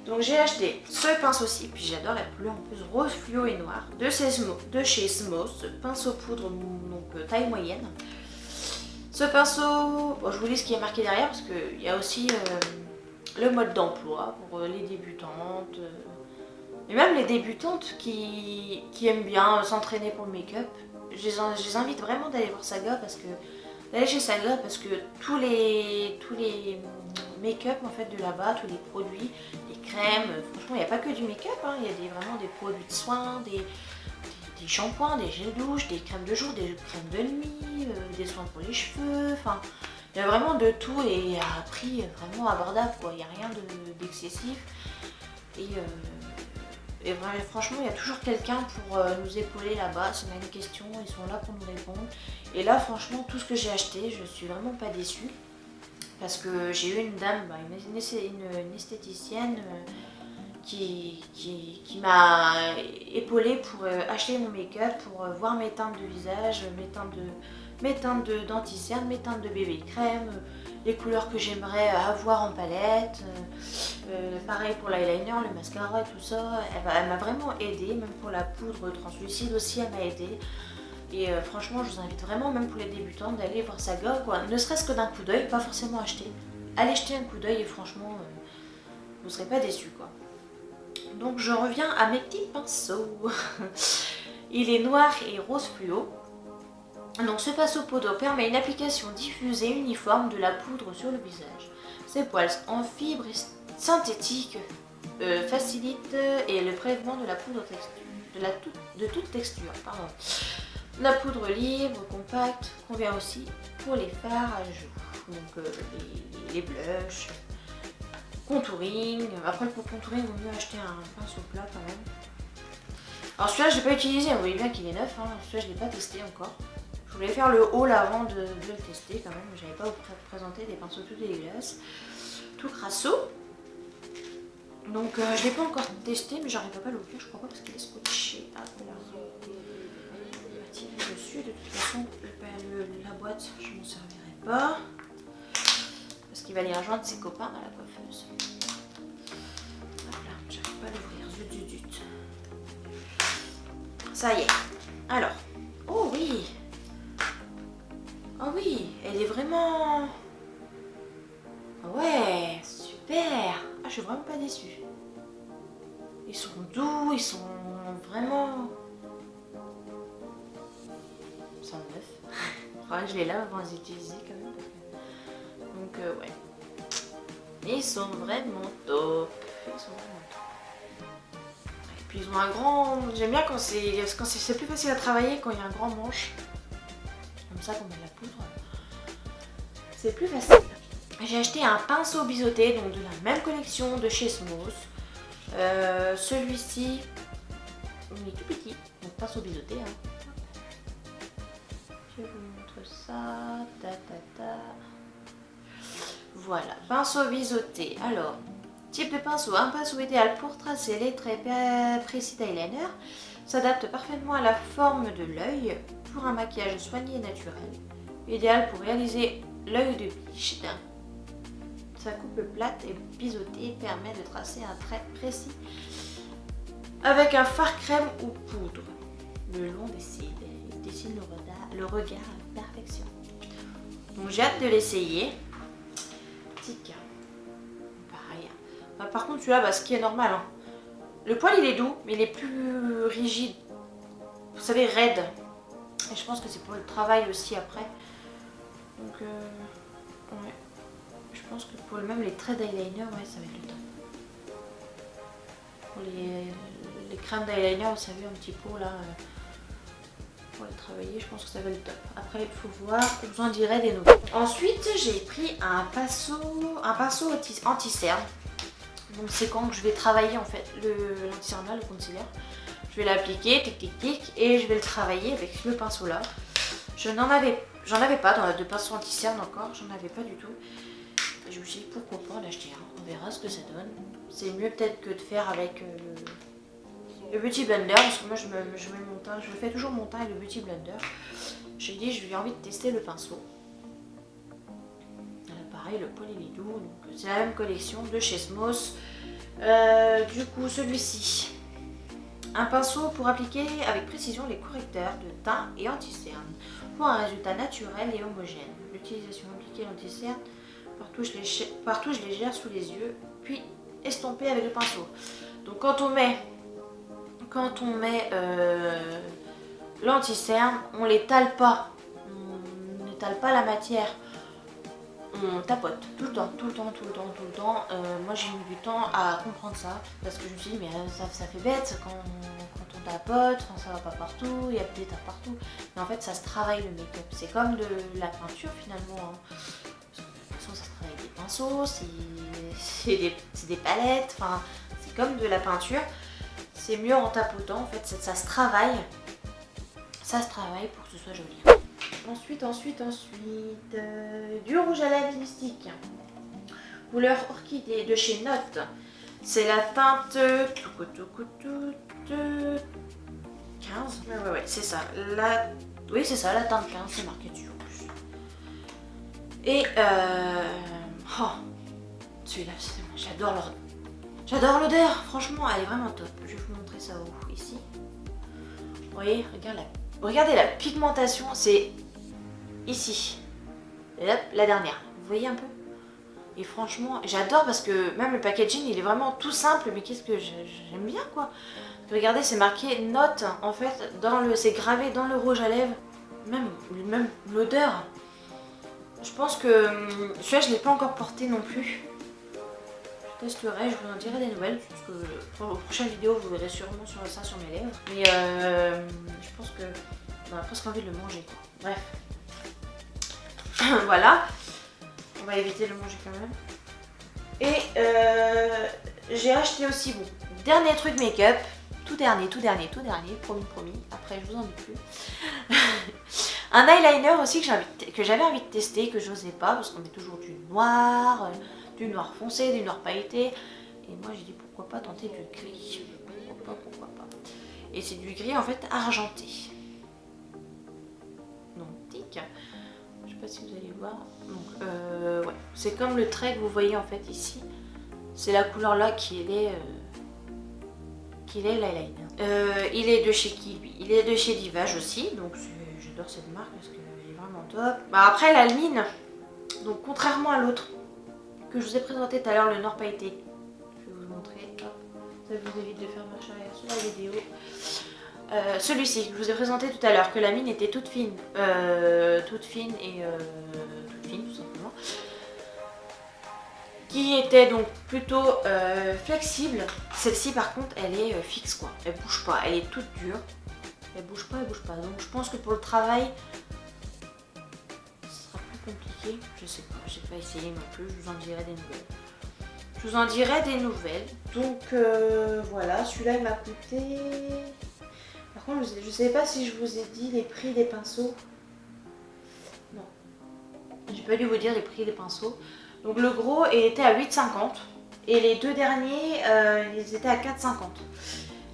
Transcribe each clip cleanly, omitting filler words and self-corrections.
Donc j'ai acheté ce pinceau-ci, puis j'adore la couleur en plus rose fluo et noir, de chez Smos, pinceau poudre donc taille moyenne. Ce pinceau, bon, je vous lis ce qui est marqué derrière parce qu'il y a aussi le mode d'emploi pour les débutantes. Et même les débutantes qui aiment bien s'entraîner pour le make-up. Je les invite vraiment d'aller voir Saga parce que tous les make-up en fait de là-bas, tous les produits, les crèmes, franchement il n'y a pas que du make-up, hein, il y a vraiment des produits de soins, des shampoings, des gels douche, des crèmes de jour, des crèmes de nuit, des soins pour les cheveux, enfin il y a vraiment de tout et à un prix vraiment abordable quoi, il n'y a rien d'excessif et vraiment, franchement il y a toujours quelqu'un pour nous épauler là-bas, si on a une question, ils sont là pour nous répondre. Et là franchement tout ce que j'ai acheté, je suis vraiment pas déçue. Parce que j'ai eu une dame, une esthéticienne qui m'a épaulée pour acheter mon make-up, pour voir mes teintes de visage, mes teintes de denti-cerne, mes teintes de bébé crème, les couleurs que j'aimerais avoir en palette. Pareil pour l'eyeliner, le mascara et tout ça. Elle m'a vraiment aidée, même pour la poudre translucide aussi, elle m'a aidée. Et franchement, je vous invite vraiment, même pour les débutants, d'aller voir Saga, quoi. Ne serait-ce que d'un coup d'œil, pas forcément acheter. Allez jeter un coup d'œil et franchement, vous ne serez pas déçus, quoi. Donc je reviens à mes petits pinceaux. Il est noir et rose fluo. Donc ce pinceau poudre permet une application diffuse et uniforme de la poudre sur le visage. Ses poils en fibres synthétiques facilitent et le prélèvement de la poudre de toute texture. Pardon. La poudre libre, compacte, convient aussi pour les fards à joues, donc les blushs, contouring. Après pour contouring, il vaut mieux acheter un pinceau plat quand même. Alors celui-là je ne l'ai pas utilisé, vous voyez bien qu'il est neuf, hein. Celui-là je ne l'ai pas testé encore. Je voulais faire le haul avant de le tester quand même, mais je n'avais pas vous présenter des pinceaux tout dégueulasses, tout crasso. Donc je ne l'ai pas encore testé, mais j'arrive pas à l'ouvrir, je crois pas parce qu'il est scotché. Ah, voilà. Dessus, de toute façon la boîte je m'en servirai pas parce qu'il va aller rejoindre ses copains à la coiffeuse. Voilà, j'arrive pas à l'ouvrir, zut. Ça y est, alors, oh oui, elle est vraiment, ouais, super. Ah, je suis vraiment pas déçue, ils sont doux, ils sont vraiment neuf. Ouais, je les lave avant de les utiliser quand même. Donc ouais. Ils sont vraiment top. Et puis ils ont un grand... J'aime bien quand c'est plus facile à travailler quand il y a un grand manche. Comme ça, quand on met de la poudre, c'est plus facile. J'ai acheté un pinceau biseauté, donc de la même collection de chez Smos. Celui-ci, il est tout petit, donc pinceau biseauté. Hein. Je vous montre ça, Voilà, pinceau biseauté. Alors, type de pinceau, un pinceau idéal pour tracer les traits précis d'eyeliner. S'adapte parfaitement à la forme de l'œil pour un maquillage soigné et naturel. Idéal pour réaliser l'œil de biche. Sa coupe plate et biseautée permet de tracer un trait précis avec un fard crème ou poudre. Le long des cils. Dessine le regard à perfection. Donc j'ai hâte de l'essayer. Tic. Pareil. Par contre celui-là, ce qui est normal. Hein. Le poil il est doux, mais il est plus rigide. Vous savez, raide. Et je pense que c'est pour le travail aussi après. Donc ouais. Je pense que pour même les traits d'eyeliner, ouais, ça va être le top. Pour les crèmes d'eyeliner, vous savez, un petit pot là. Pour les travailler, je pense que ça va être top. Après, il faut voir, j'en dirai des nouvelles. Ensuite, j'ai pris un pinceau anti-cerne. Donc, c'est quand je vais travailler en fait l'anti-cerne, le concealer. Je vais l'appliquer, tic, et je vais le travailler avec le pinceau là. J'en avais pas de pinceau anti-cerne encore, j'en avais pas du tout. Et je me suis dit pourquoi pas l'acheter un. On verra ce que ça donne. C'est mieux peut-être que de faire avec le Beauty Blender, parce que moi je mets mon teint, je fais toujours mon teint avec le Beauty Blender. J'ai dit j'ai envie de tester le pinceau. Là, pareil, le poil il est doux, donc c'est la même collection de chez Smos. Du coup, celui-ci. Un pinceau pour appliquer avec précision les correcteurs de teint et anti-cerne pour un résultat naturel et homogène. L'utilisation appliquée l'anti-cerne par touche légère sous les yeux, puis estompée avec le pinceau. Donc quand on met l'anti-cerne, on l'étale pas. On n'étale pas la matière. On tapote tout le temps. Moi j'ai mis du temps à comprendre ça parce que je me suis dit mais ça fait bête quand on tapote, ça va pas partout, il y a des taches partout. Mais en fait ça se travaille le make-up, c'est comme de la peinture finalement. Parce que de toute façon ça se travaille avec des pinceaux, c'est des palettes, enfin c'est comme de la peinture. C'est mieux en tapotant en fait, ça se travaille. Ça se travaille pour que ce soit joli. Ensuite, du rouge à lèvres mystique. Couleur orchidée de chez Note. C'est la teinte 15. Ouais, c'est ça. Oui, c'est ça, la teinte 15, c'est marqué dessus en plus. Et celui-là, j'adore l'odeur. Franchement, elle est vraiment top. Je vais vous montrer ça ici. Vous voyez, regardez la pigmentation, c'est ici. Et là, la dernière. Vous voyez un peu? Et franchement, j'adore parce que même le packaging, il est vraiment tout simple, mais qu'est-ce que j'aime bien quoi. Regardez, c'est marqué Note, en fait, c'est gravé dans le rouge à lèvres. Même l'odeur. Je pense que celui-là, je ne l'ai pas encore porté non plus. Je testerai, je vous en dirai des nouvelles. Parce que pour la prochaine vidéo, vous verrez sûrement ça sur mes lèvres. Mais je pense que on a presque envie de le manger. Bref. Voilà. On va éviter de le manger quand même. Et j'ai acheté aussi, bon, dernier truc make-up. Tout dernier, promis. Après, je vous en dis plus. Un eyeliner aussi que j'avais envie de tester, que j'osais pas, parce qu'on met toujours du noir foncé, du noir pailleté. Et moi, j'ai dit pourquoi pas tenter du gris. Pourquoi pas. Et c'est du gris en fait argenté. Donc, tic. Je sais pas si vous allez voir. Donc, ouais. C'est comme le trait que vous voyez en fait ici. C'est la couleur là qui est l'eyeliner. Il est de chez qui lui? Il est de chez Divage aussi. Donc, j'adore cette marque parce qu'elle est vraiment top. Bah, après, la mine. Donc, contrairement à l'autre que je vous ai présenté tout à l'heure, le noir pailleté. Je vais vous montrer. Hop. Ça vous évite de faire marche arrière sur la vidéo. Celui-ci que je vous ai présenté tout à l'heure, que la mine était toute fine tout simplement, qui était donc plutôt flexible. Celle-ci par contre elle est fixe quoi, elle bouge pas, elle est toute dure, elle bouge pas, donc je pense que pour le travail ce sera plus compliqué, je sais pas, j'ai pas essayé non plus, je vous en dirai des nouvelles. Donc voilà, celui-là il m'a coûté... Par contre, je ne sais pas si je vous ai dit les prix des pinceaux. Non. J'ai pas dû vous dire les prix des pinceaux. Donc le gros, il était à 8,50. Et les deux derniers, ils étaient à 4,50.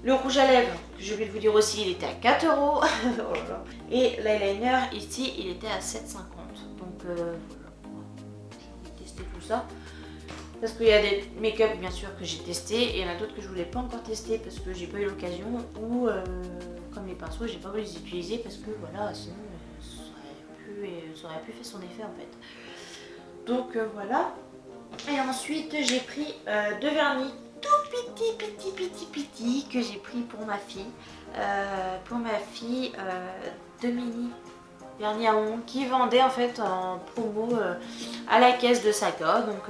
Le rouge à lèvres, je vais vous dire aussi, il était à 4 €. Oh là là. Et l'eyeliner, ici, il était à 7,50. Donc voilà. J'ai envie de tester tout ça. Parce qu'il y a des make-up bien sûr que j'ai testé et il y en a d'autres que je voulais pas encore tester parce que j'ai pas eu l'occasion ou comme les pinceaux j'ai pas voulu les utiliser parce que voilà sinon ça aurait pu faire son effet en fait. Donc voilà. Et ensuite j'ai pris deux vernis tout petit que j'ai pris pour ma fille. De mini vernis à ongles qui vendait en fait en promo à la caisse de Saga. Donc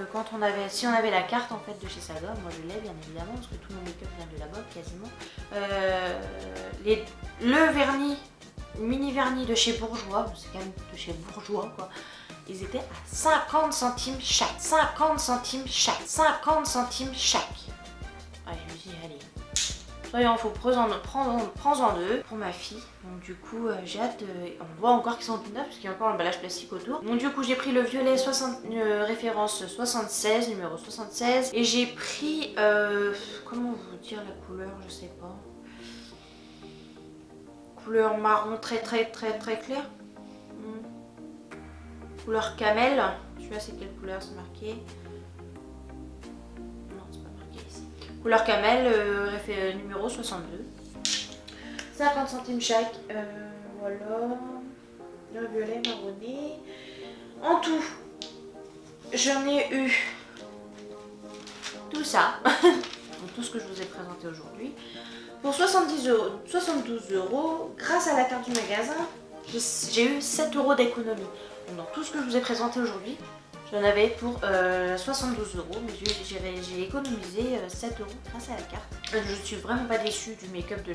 si on avait la carte en fait de chez Saga, moi je l'ai bien évidemment parce que tout mon make-up vient de là-bas quasiment. Le vernis, mini vernis de chez Bourjois, c'est quand même de chez Bourjois quoi. Ils étaient à 50 centimes chaque. 50 centimes chaque. 50 centimes chaque. Ouais, je me suis dit, allez. Soyons fous, prends-en deux pour ma fille. Donc du coup, j'ai hâte. On voit encore qu'ils sont tout neufs parce qu'il y a encore l'emballage plastique autour. Donc du coup, j'ai pris le violet référence 76, numéro 76. Et j'ai pris, comment vous dire la couleur, je sais pas. Couleur marron très clair. Couleur camel. Je sais pas c'est quelle couleur, c'est marqué. Non, c'est pas marqué ici. Couleur camel, numéro 62. 50 centimes chaque. Voilà. Le violet marronné. En tout, j'en ai eu tout ça. Donc, tout ce que je vous ai présenté aujourd'hui. Pour 72 €, grâce à la carte du magasin, j'ai eu 7 € d'économie. Donc dans tout ce que je vous ai présenté aujourd'hui, j'en avais pour 72 €, mais j'ai économisé 7 € grâce à la carte. Je suis vraiment pas déçue du make-up de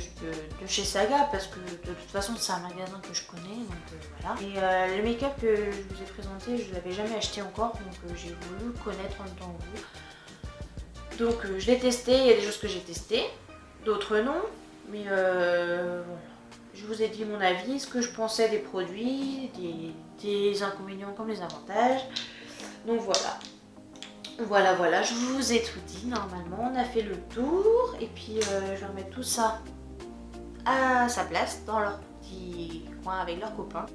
chez Saga parce que de toute façon c'est un magasin que je connais, donc voilà. Et le make-up que je vous ai présenté, je ne l'avais jamais acheté encore, donc j'ai voulu le connaître en même temps que vous. Donc je l'ai testé, il y a des choses que j'ai testées, d'autres non, mais voilà. Je vous ai dit mon avis, ce que je pensais des produits, des inconvénients comme les avantages. Donc voilà. Voilà, je vous ai tout dit. Normalement, on a fait le tour. Et puis, je vais remettre tout ça à sa place dans leur petit coin avec leurs copains.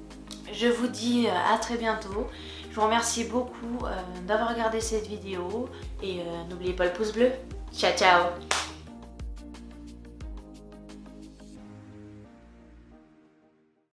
Je vous dis à très bientôt. Je vous remercie beaucoup d'avoir regardé cette vidéo. Et n'oubliez pas le pouce bleu. Ciao, ciao!